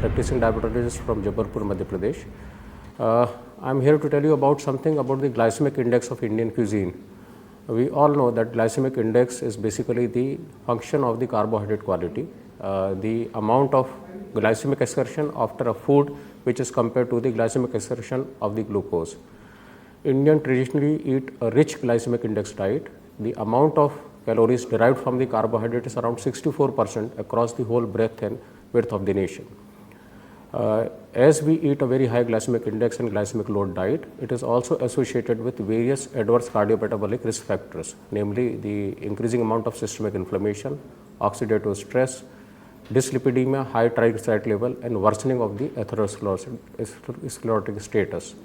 practicing diabetologist from Jabalpur, Madhya Pradesh. I'm here to tell you about something about the glycemic index of Indian cuisine. We all know that glycemic index is basically the function of the carbohydrate quality, the amount of glycemic excursion after a food which is compared to the glycemic excursion of the glucose. Indians traditionally eat a rich glycemic index diet. The amount of calories derived from the carbohydrate is around 64% across the whole breadth and width of the nation. As we eat a very high glycemic index and glycemic load diet, it is also associated with various adverse cardiometabolic risk factors, namely the increasing amount of systemic inflammation, oxidative stress, dyslipidemia, high triglyceride level, and worsening of the atherosclerotic status.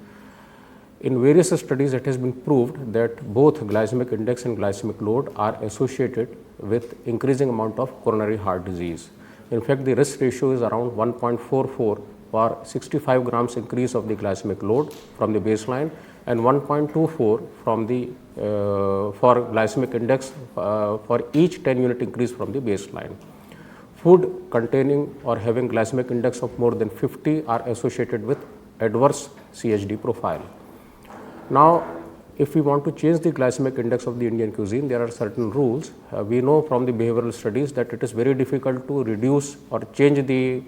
In various studies, it has been proved that both glycemic index and glycemic load are associated with increasing amount of coronary heart disease. In fact, the risk ratio is around 1.44 for 65 grams increase of the glycemic load from the baseline and 1.24 from the for glycemic index for each 10 unit increase from the baseline. Food containing or having glycemic index of more than 50 are associated with adverse CHD profile. Now, if we want to change the glycemic index of the Indian cuisine, there are certain rules. We know from the behavioral studies that it is very difficult to reduce or change the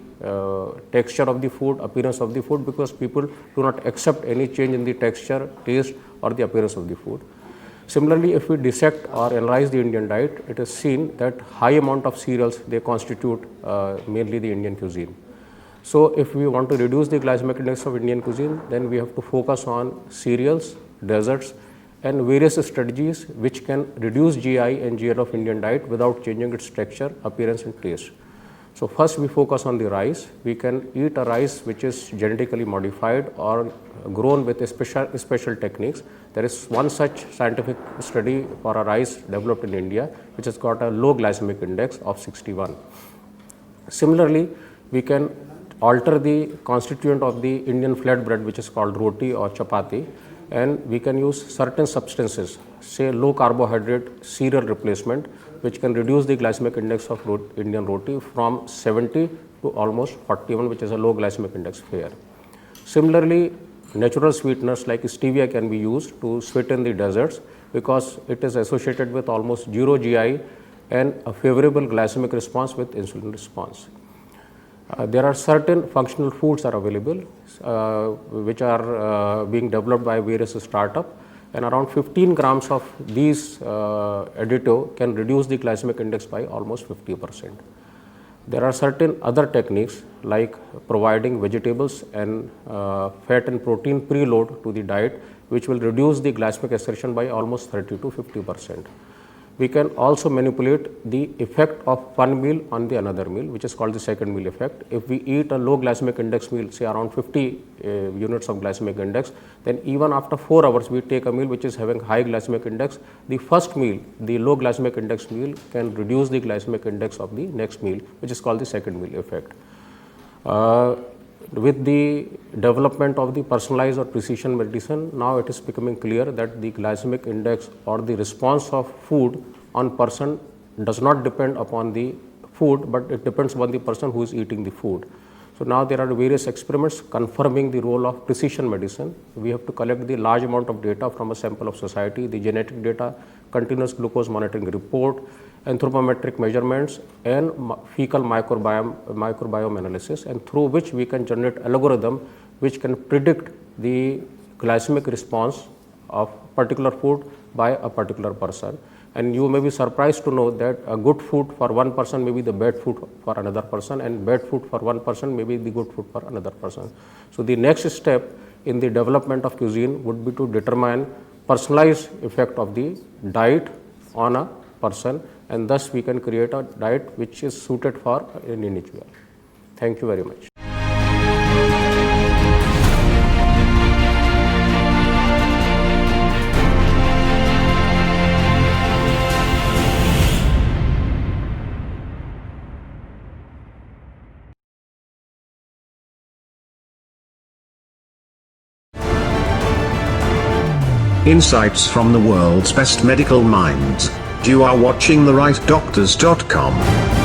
texture of the food, appearance of the food, because people do not accept any change in the texture, taste or the appearance of the food. Similarly, if we dissect or analyze the Indian diet, it is seen that high amount of cereals, they constitute mainly the Indian cuisine. So, if we want to reduce the glycemic index of Indian cuisine, then we have to focus on cereals, desserts and various strategies which can reduce GI and GL of Indian diet without changing its texture, appearance and taste. So, first we focus on the rice. We can eat a rice which is genetically modified or grown with special techniques. There is one such scientific study for a rice developed in India which has got a low glycemic index of 61. Similarly, we can alter the constituent of the Indian flatbread which is called roti or chapati, and we can use certain substances, say low carbohydrate cereal replacement, which can reduce the glycemic index of Indian roti from 70 to almost 41, which is a low glycemic index fare. Similarly, natural sweeteners like stevia can be used to sweeten the desserts because it is associated with almost zero GI and a favorable glycemic response with insulin response. There are certain functional foods are available which are being developed by various startups, and around 15 grams of these additive can reduce the glycemic index by almost 50%. There are certain other techniques like providing vegetables and fat and protein preload to the diet, which will reduce the glycemic excursion by almost 30 to 50%. We can also manipulate the effect of one meal on the another meal, which is called the second meal effect. If we eat a low glycemic index meal, say around 50 units of glycemic index, then even after 4 hours we take a meal which is having high glycemic index. The first meal, the low glycemic index meal, can reduce the glycemic index of the next meal, which is called the second meal effect. With the development of the personalized or precision medicine, now it is becoming clear that the glycemic index or the response of food on person does not depend upon the food, but it depends upon the person who is eating the food. So, now there are various experiments confirming the role of precision medicine. We have to collect the large amount of data from a sample of society, the genetic data, continuous glucose monitoring report, anthropometric measurements and fecal microbiome analysis, and through which we can generate algorithm which can predict the glycemic response of particular food by a particular person. And you may be surprised to know that a good food for one person may be the bad food for another person, and bad food for one person may be the good food for another person. So, the next step in the development of cuisine would be to determine personalized effect of the diet on a person, and thus we can create a diet which is suited for an individual. Thank you very much. Insights from the world's best medical minds. You are watching therightdoctors.com.